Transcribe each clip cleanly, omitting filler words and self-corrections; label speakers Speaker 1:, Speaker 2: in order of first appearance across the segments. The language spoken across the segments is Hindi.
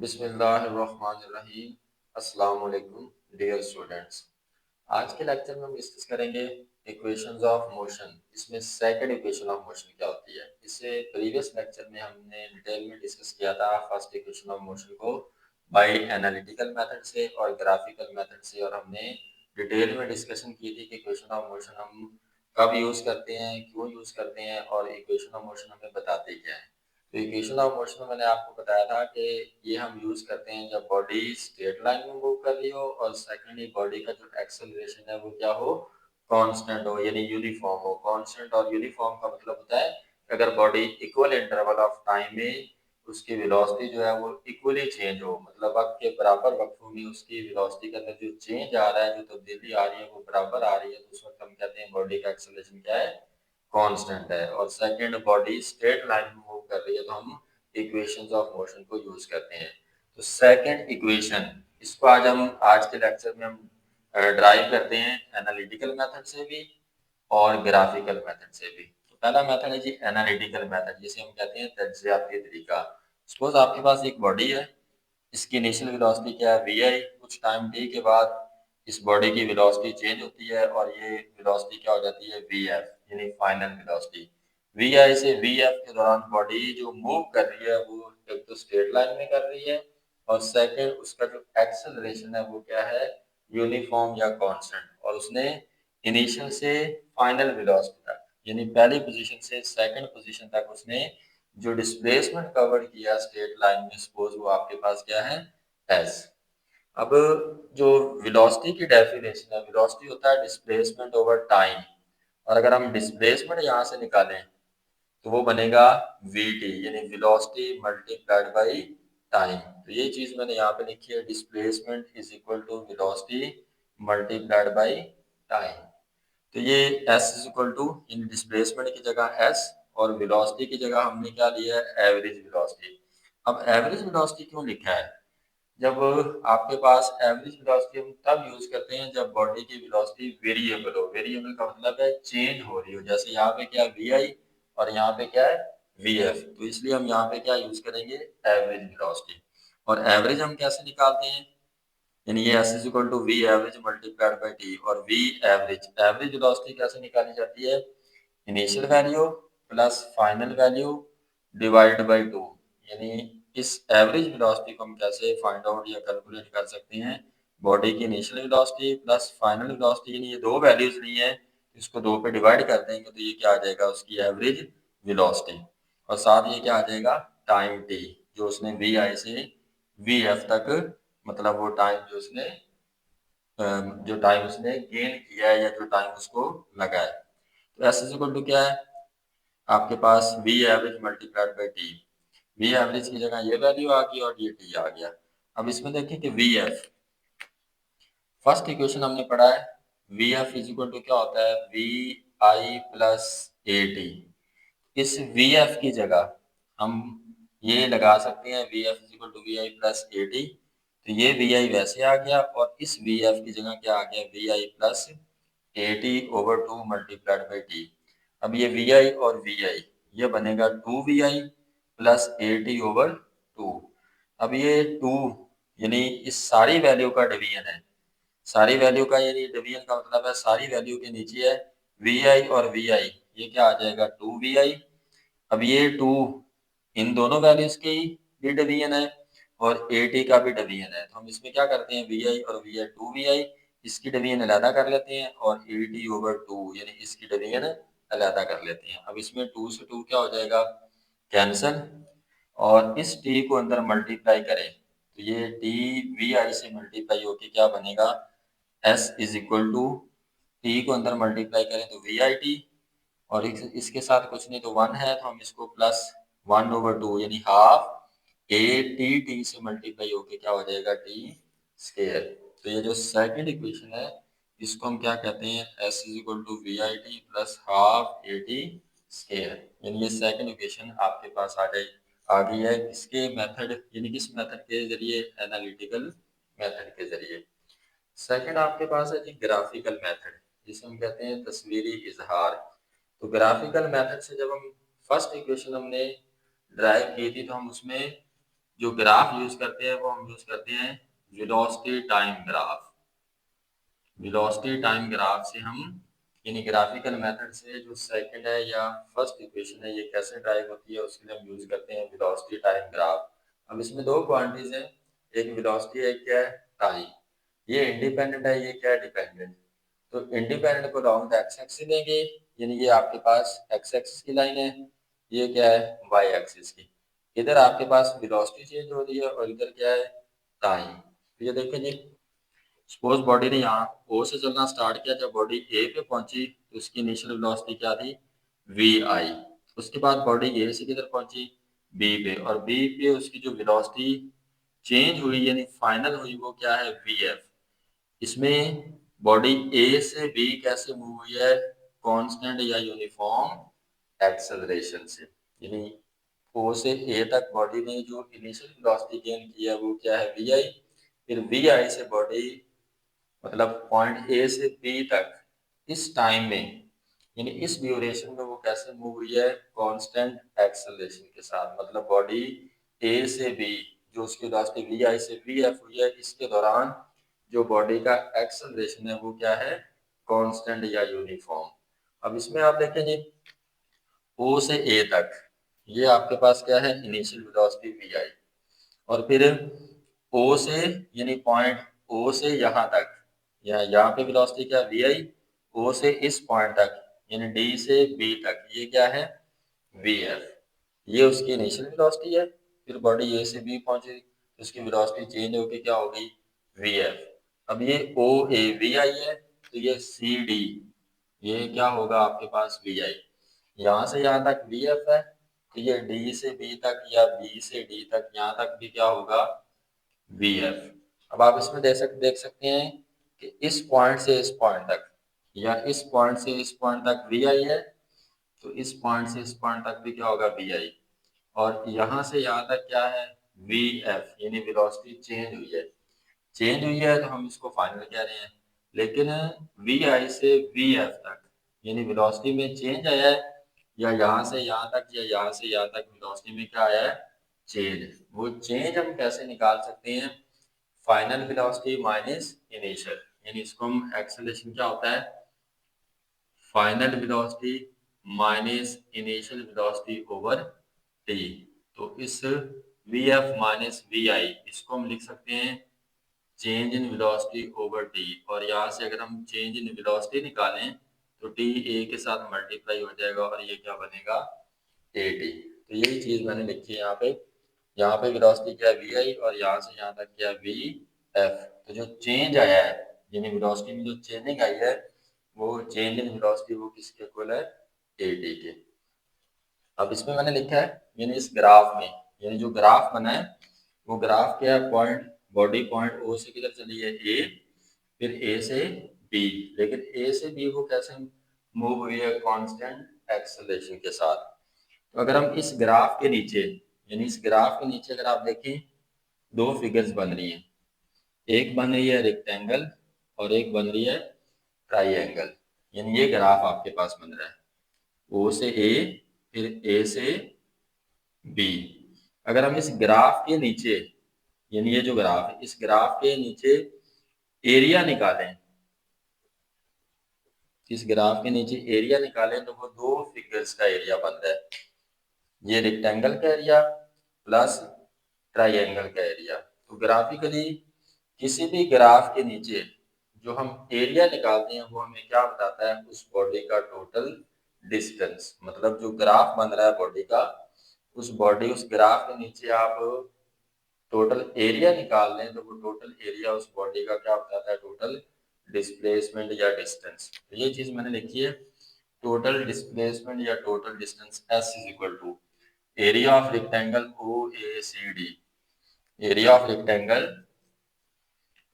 Speaker 1: बिस्मिल्लाहिर्रहमानिर्रहीम। अस्सलाम वालेकुम डियर स्टूडेंट्स। आज के लेक्चर में हम डिस्कस करेंगे इक्वेशंस ऑफ मोशन। इसमें सेकंड इक्वेशन ऑफ मोशन क्या होती है। इससे प्रीवियस लेक्चर में हमने डिटेल में डिस्कस किया था फर्स्ट इक्वेशन ऑफ मोशन को बाय एनालिटिकल मेथड से और ग्राफिकल मेथड से, और हमने डिटेल में डिस्कशन की थी कि इक्वेशन ऑफ मोशन हम कब यूज़ करते हैं, क्यों यूज़ करते हैं और इक्वेशन ऑफ मोशन हमें बताते क्या है। तो इक्वेशन ऑफ मोशन में मैंने आपको बताया था कि ये हम यूज़ करते हैं जब बॉडी स्ट्रेट लाइन में मूव कर रही हो, और सेकेंडली बॉडी का जो एक्सेलरेशन है वो क्या हो, कांस्टेंट हो, यानी यूनिफॉर्म हो। कांस्टेंट और यूनिफॉर्म का मतलब होता है कि अगर body equal interval of time में उसकी वेलोसिटी जो है वो इक्वली चेंज हो, मतलब वक्त के बराबर वक्तों में उसकी वेलोसिटी के अंदर जो चेंज आ रहा है, जो तब्दीली आ रही है वो बराबर आ रही है, तो उस वक्त हम कहते हैं बॉडी का एक्सेलरेशन क्या है, कांस्टेंट है। और सेकंड, बॉडी स्ट्रेट लाइन में मूव कर रही है तो हम इक्वेशंस ऑफ मोशन को यूज करते हैं। तो सेकंड इक्वेशन, इसको आज के लेक्चर में हम ड्राइव करते हैं एनालिटिकल मेथड से भी और ग्राफिकल मेथड से भी। तो पहला मेथड है जी एनालिटिकल मेथड, जिसे हम कहते हैं तज्जियाती तरीका। सपोज आपके पास एक बॉडी है, इसकी इनिशियल वेलोसिटी क्या है, वी आई। कुछ टाइम टी के बाद इस बॉडी की वेलोसिटी चेंज होती है और ये वेलोसिटी क्या हो जाती है, वी एफ, यानी फाइनल वेलोसिटी। वी आई से वी एफ के दौरान बॉडी जो मूव कर रही है वो एक तो स्ट्रेट लाइन में कर रही है, और सेकंड उसका जो एक्सेलरेशन है वो क्या है, यूनिफॉर्म या कांस्टेंट। और उसने इनिशियल से फाइनल वेलोसिटी तक, यानी पहली पोजीशन से सेकंड पोजीशन तक उसने जो डिस्प्लेसमेंट कवर किया स्ट्रेट लाइन में, सपोज वो आपके पास क्या है, एस। अब जो वेलोसिटी की डेफिनेशन है, वेलोसिटी होता है डिस्प्लेसमेंट ओवर टाइम, और अगर हम डिस्प्लेसमेंट यहाँ से निकालें तो वो बनेगा वी टी, यानी वेलोसिटी मल्टीप्लाइड बाई टाइम। तो ये चीज मैंने यहाँ पे लिखी है, displacement is equal to velocity multiplied by time. तो ये एस इज इक्वल टू, इन डिस्प्लेसमेंट की जगह एस और वेलोसिटी की जगह हमने क्या लिया है, एवरेज वेलोसिटी। अब एवरेज वेलोसिटी क्यों लिखा है, जब आपके पास एवरेज वेलोसिटी हम तब यूज करते हैं जब बॉडी की वेलोसिटी वेरिएबल हो। वेरिएबल का मतलब है चेंज हो रही हो, जैसे यहाँ पे क्या वी आई और यहाँ पे क्या है, वी एफ। तो इसलिए हम यहाँ पे क्या यूज करेंगे, एवरेज वेलोसिटी। और एवरेज हम कैसे निकालते हैं, यानी ये s is equal to v average multiplied by t. और वी एवरेज, एवरेज वेलोसिटी कैसे निकाली जाती है, initial value plus final value divide by two. यानी इस एवरेज वेलोसिटी को हम कैसे फाइंड आउट या कैलकुलेट कर सकते हैं, बॉडी की initial velocity plus final velocity, यानी ये दो वैल्यूज ली हैं, इसको दो पे डिवाइड कर देंगे तो ये क्या आ जाएगा, उसकी एवरेज वेलोसिटी। और साथ ये क्या आ जाएगा, टाइम टी, जो उसने वी आई से वी एफ तक, मतलब वो टाइम जो उसने जो टाइम उसने गेन किया है या जो टाइम उसको लगा है। तो एस इज इक्वल टू क्या है, आपके पास v average multiplied by t. V average की जगह ये वैल्यू आ गई और ये टी आ गया। अब इसमें देखें कि वी एफ, फर्स्ट इक्वेशन हमने पढ़ा है, v f is equal to क्या होता है, v i plus a t. इस वी एफ की जगह हम ये लगा सकते हैं, v f is equal to v i plus a t. तो ये वी आई वैसे आ गया और इस वी एफ की जगह क्या आ गया, v i plus a t over two multiplied by t. अब ये वी आई और वी आई ये बनेगा two v i plus a t over two. अब ये टू, यानी इस सारी वैल्यू का डिवीजन है, सारी वैल्यू का, यानी डिवीजन का मतलब है सारी वैल्यू के नीचे है वी आई और वी आई, ये क्या आ जाएगा, टू वी आई। अब ये टू इन दोनों वैल्यूज की भी डिवीजन है और ए टी का भी डिवीजन है, तो हम इसमें क्या करते हैं, वी आई और वी आई, टू वी आई इसकी डिवीजन अलहदा कर लेते हैं और ए टी ओवर टू यानी इसकी डिवीजन अलहदा कर लेते हैं। अब इसमें टू से टू क्या हो जाएगा, कैंसल, और इस टी को अंदर मल्टीप्लाई करें तो ये टी वी आई से मल्टीप्लाई होके क्या बनेगा, s is equal to, t को अंदर मल्टीप्लाई करें तो वी आई टी, और इसके साथ कुछ नहीं तो वन है तो हम इसको प्लस वन ओवर टू यानी हाफ ए टी टी से मल्टीप्लाई होके क्या हो जाएगा, टी स्केयर। तो ये जो सेकंड इक्वेशन है इसको हम क्या कहते हैं, s is equal to v i t plus half a t square. यानी ये सेकंड इक्वेशन आपके पास आ गई है, किसके मेथड, यानी किस मेथड के जरिए, एनालिटिकल मेथड के जरिए। सेकंड आपके पास है जी ग्राफिकल मेथड, जिसे हम कहते हैं तस्वीरी इजहार। तो ग्राफिकल मेथड से जब हम फर्स्ट इक्वेशन हमने ड्राइव की थी तो हम उसमें जो ग्राफ यूज करते हैं वो हम यूज करते हैं velocity time graph. Velocity time graph से हम यानी ग्राफिकल मेथड से जो सेकंड है या फर्स्ट इक्वेशन है ये कैसे ड्राइव होती है उसके लिए हम यूज करते हैं वेलोसिटी टाइम ग्राफ। अब इसमें दो क्वांटिटीज हैं, एक वेलोसिटी है, एक क्या है, टाइम। ये इंडिपेंडेंट है, ये क्या है, डिपेंडेंट। तो इंडिपेंडेंट को लॉन्ग द एक्स एक्सिस लेंगे, यानी ये आपके पास एक्स एक्सिस की लाइन है, ये क्या है, वाई एक्सिस की। इधर आपके पास वेलोसिटी चेंज हो रही है और इधर क्या है, टाइम। तो ये देखें जी, सपोज बॉडी ने यहाँ ओ से चलना स्टार्ट किया, जब बॉडी ए पे पहुंची तो उसकी इनिशियल वेलोसिटी क्या थी, वी आई। उसके बाद बॉडी ए से किधर पहुंची, बी पे, और बी पे उसकी जो वेलोसिटी चेंज हुई यानी फाइनल हुई वो क्या है, वी एफ। इसमें बॉडी ए से बी कैसे मूव हुई है, कांस्टेंट या यूनिफॉर्म एक्सेलरेशन से। यानी ओ से ए तक बॉडी ने जो इनिशियल वेलोसिटी गेन की है वो क्या है, वी आई। फिर वी आई से बॉडी मतलब पॉइंट ए से बी तक इस टाइम में यानी इस ड्यूरेशन में वो कैसे मूव हुई है, कांस्टेंट एक्सेलरेशन के साथ। मतलब बॉडी ए से बी जो उसकी वेलोसिटी वी आई से वी एफ हुई है, इसके दौरान जो बॉडी का एक्सेलरेशन है वो क्या है, कांस्टेंट या यूनिफॉर्म। अब इसमें आप देखें जी, ओ से ए तक ये आपके पास क्या है, इनिशियल वेलोसिटी वी आई। और फिर ओ से यानी पॉइंट ओ से यहाँ तक, यहाँ पे वेलोसिटी क्या, वी आई। ओ से इस पॉइंट तक यानी डी से बी तक ये क्या है, वी एफ। ये उसकी इनिशियल वेलोसिटी है। फिर बॉडी ए से बी पहुंची तो उसकी वेलोसिटी चेंज होकर क्या हो गई, वी एफ। अब ये ओ ए वी आई है, तो ये सी डी ये क्या होगा आपके पास, वी आई। यहाँ से यहाँ तक वी एफ है, तो ये डी से बी तक या बी से डी तक यहाँ तक भी क्या होगा, वी एफ। अब आप इसमें देख सकते हैं कि इस पॉइंट से इस पॉइंट तक या इस पॉइंट से इस पॉइंट तक वी आई है, तो इस पॉइंट से इस पॉइंट तक भी क्या होगा, वी आई। और यहाँ से यहाँ तक क्या है, वी एफ, यानी वेलोसिटी चेंज हुई है। चेंज हुई है तो हम इसको फाइनल कह रहे हैं। लेकिन वी आई से वी एफ तक यानी वेलोसिटी में चेंज आया है, या यहाँ से यहाँ तक या यहाँ से यहाँ तक वेलोसिटी में क्या आया है, चेंज। वो चेंज हम कैसे निकाल सकते हैं, फाइनल वेलोसिटी माइनस इनिशियल, यानी इसको हम एक्सेलरेशन क्या होता है, final velocity minus initial velocity over T. तो इस वी एफ माइनस वी आई इसको हम लिख सकते हैं change in velocity over T. और यहाँ से अगर हम चेंज इन वेलोसिटी निकालें तो टी ए के साथ मल्टीप्लाई हो जाएगा और ये क्या बनेगा, ए टी। तो यही चीज़ मैंने लिखी है यहाँ पे वेलोसिटी क्या है, वी आई, और यहाँ से यहाँ तक क्या है, वी एफ। तो जो चेंज आया है यानी वेलोसिटी में जो चेंजिंग आई है वो चेंज इन वेलोसिटी वो किसके इक्वल है, ए टी के। अब इसमें मैंने लिखा है यानी इस ग्राफ में, यानी जो ग्राफ बना है वो ग्राफ क्या है, पॉइंट बॉडी पॉइंट ओ से किधर चली है, ए, फिर ए से बी। लेकिन ए से बी वो कैसे मूव हुई है, कांस्टेंट एक्सेलरेशन के साथ। तो अगर हम इस ग्राफ के नीचे यानी इस ग्राफ के नीचे अगर आप देखें, दो फिगर्स बन रही हैं, एक बन रही है रेक्टेंगल और एक बन रही है ट्राइएंगल। यानी ये ग्राफ आपके पास बन रहा है, ओ से ए फिर ए से बी। अगर हम इस ग्राफ के नीचे यानी ये जो ग्राफ है इस ग्राफ के नीचे एरिया निकालें, इस ग्राफ के नीचे एरिया निकालें तो वो दो फिगर्स का एरिया बन रहा है, ये रेक्टेंगल का एरिया प्लस ट्राइएंगल का एरिया। तो ग्राफिकली किसी भी ग्राफ के नीचे जो हम एरिया निकालते हैं वो हमें क्या बताता है, उस बॉडी का टोटल डिस्टेंस। मतलब जो ग्राफ बन रहा है बॉडी का, उस ग्राफ के नीचे आप टोटल एरिया निकाल लें तो वो टोटल एरिया उस बॉडी का क्या बताता है, टोटल डिस्प्लेसमेंट या डिस्टेंस। तो ये चीज मैंने लिखी है, टोटल डिस्प्लेसमेंट या total distance s is equal to area of rectangle o a c d, area of rectangle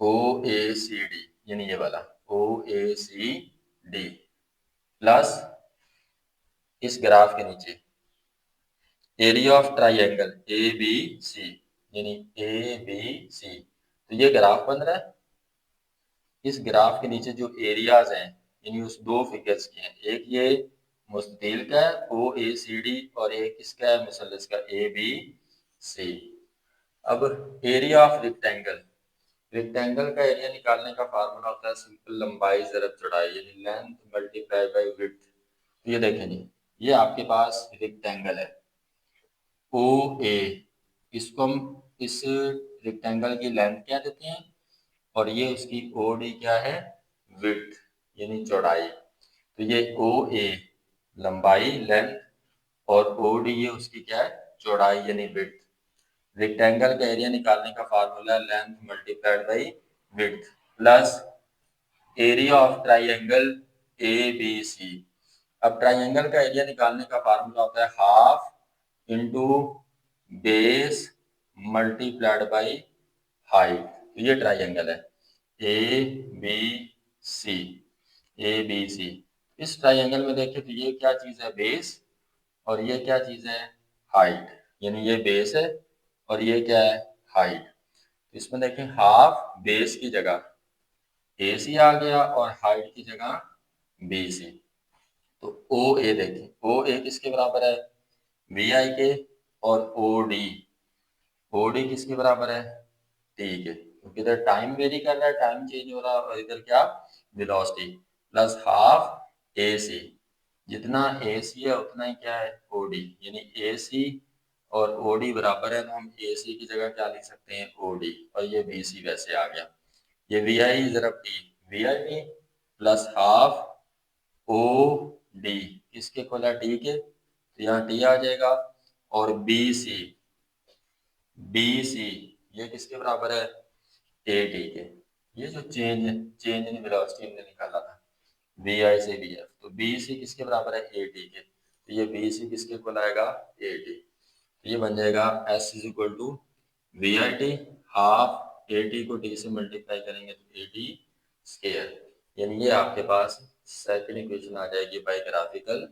Speaker 1: o a c d यानी ये वाला o a c d plus इस ग्राफ के नीचे area of triangle a b c यानी ए बी सी। तो ये ग्राफ बन रहा है, इस ग्राफ के नीचे जो एरियाज हैं यानी उस दो फिगर्स के हैं, एक ये मुस्ततील का है ओ ए सी डी और एक इसका है मुसल्लस का ए बी सी। अब एरिया ऑफ रेक्टेंगल, रेक्टेंगल का एरिया निकालने का फार्मूला होता है सिंपल लंबाई ज़रब चौड़ाई, यानी लेंथ मल्टीप्लाई बाय विड्थ। तो ये देखें जी, ये आपके पास रेक्टेंगल है ओ ए, इसको हम इस रेक्टेंगल की लेंथ क्या देते हैं, और ये उसकी ओ डी क्या है, विड्थ यानी चौड़ाई। तो ये ओ ए लंबाई लेंथ और ओ डी ये उसकी क्या है, चौड़ाई यानी विड्थ। रेक्टेंगल का एरिया निकालने का फार्मूला है length multiplied by width plus area of triangle a b c. अब ट्राइंगल का एरिया निकालने का फार्मूला होता है half into base multiplied by height. तो ये ट्राइंगल है ए बी सी, ए बी सी। इस ट्राइंगल में देखें तो ये क्या चीज़ है, बेस, और ये क्या चीज़ है, हाइट। यानी ये बेस है और ये क्या है, हाइट। इसमें देखें हाफ बेस की जगह ए सी आ गया और हाइट की जगह बी सी। तो ओ ए देखें, ओ ए किसके बराबर है, वी आई के, और ओ डी किसके बराबर है, टी के। क्योंकि इधर टाइम वेरी कर रहा है, टाइम चेंज हो रहा है, और इधर क्या, वेलोसिटी, प्लस हाफ ए सी। जितना ए सी है उतना ही क्या है, ओ डी। यानी ए सी और ओ डी बराबर है, तो हम ए सी की जगह क्या लिख सकते हैं, ओ डी, और ये बी सी वैसे आ गया। ये वी आई ज़रब t, v i t plus half ओ डी किसके इक्वल है, टी के, तो यहाँ टी आ जाएगा। और बी सी ये किसके बराबर है, ए टी के। ये जो चेंज इन वेलोसिटी हमने निकाला था वी आई से वी एफ, तो बी सी किसके बराबर है, ए टी के। तो ये बी सी किसके इक्वल आएगा, ए टी। तो ये बन जाएगा s is equal to v i t half a t को टी से मल्टीप्लाई करेंगे तो ए टी स्केयर। यानी ये आपके पास सेकंड इक्वेशन आ जाएगी बाय ग्राफिकल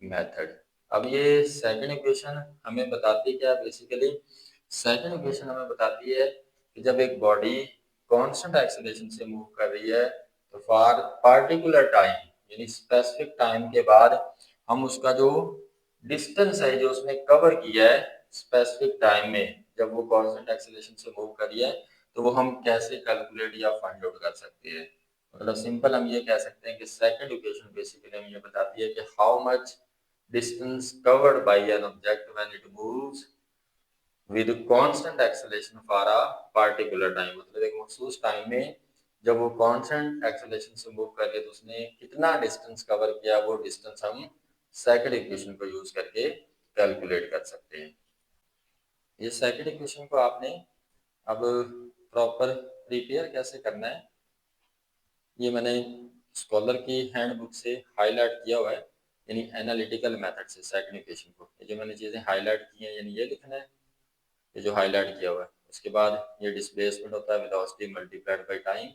Speaker 1: मेथड। अब ये सेकंड इक्वेशन हमें बताती क्या है, बेसिकली सेकंड इक्वेशन हमें बताती है कि जब एक बॉडी कांस्टेंट एक्सीलरेशन से मूव कर रही है तो फॉर पार्टिकुलर टाइम, यानी स्पेसिफिक टाइम के बाद हम उसका जो डिस्टेंस है जो उसने कवर किया है स्पेसिफिक टाइम में, जब वो कांस्टेंट एक्सीलरेशन से मूव करी है, तो वो हम कैसे कैलकुलेट या फाइंड आउट कर सकते हैं। मतलब सिंपल हम ये कह सकते हैं कि सेकंड इक्वेशन बेसिकली हमें ये बताती है कि how much distance covered by an object when it moves with constant acceleration for a particular time। मतलब एक मखसूस टाइम में जब वो कांस्टेंट एक्सेलरेशन से मूव कर रही है तो उसने कितना डिस्टेंस कवर किया, वो डिस्टेंस हम सेकंड इक्वेशन को यूज करके कैलकुलेट कर सकते हैं। ये सेकंड इक्वेशन को आपने अब प्रॉपर प्रिपेयर कैसे करना है, ये मैंने स्कॉलर की हैंडबुक से हाईलाइट किया हुआ है, यानी एनालिटिकल मेथड से सेकंड इक्वेशन को। ये जो मैंने चीज़ें हाईलाइट की हैं यानी ये लिखना है, ये जो हाईलाइट किया हुआ है। उसके बाद ये डिस्प्लेसमेंट होता है वेलोसिटी मल्टीप्लाइड बाय टाइम।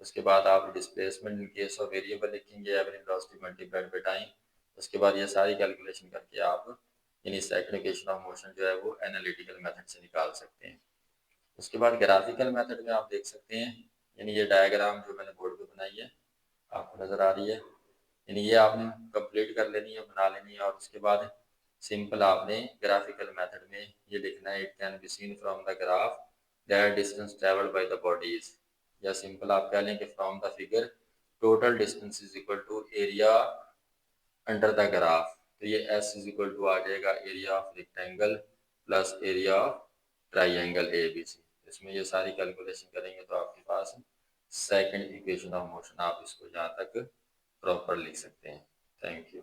Speaker 1: उसके बाद आप displacement in case of variable लिखेंगे, average velocity multiplied by time. उसके बाद ये सारी कैलकुलेशन करके आप यानी सेकंड इक्वेशन ऑफ मोशन जो है वो एनालिटिकल मेथड से निकाल सकते हैं। उसके बाद ग्राफिकल मेथड में आप देख सकते हैं, यानी ये डायग्राम जो मैंने बोर्ड पे बनाई है आपको नज़र आ रही है, यानी ये आपने कंप्लीट कर लेनी है, बना लेनी है। और उसके बाद सिंपल आपने ग्राफिकल मेथड में ये लिखना है, it can be seen from the graph that distance travelled by the bodies, या सिंपल आप कह लें कि from the figure total distance is equal to area under the graph. तो ये एस इज इक्वल टू आ जाएगा area of rectangle plus area of triangle a b c. इसमें ये सारी कैलकुलेशन करेंगे तो आपके पास सेकंड इक्वेशन ऑफ मोशन, आप इसको जहाँ तक प्रॉपर लिख सकते हैं। Thank you.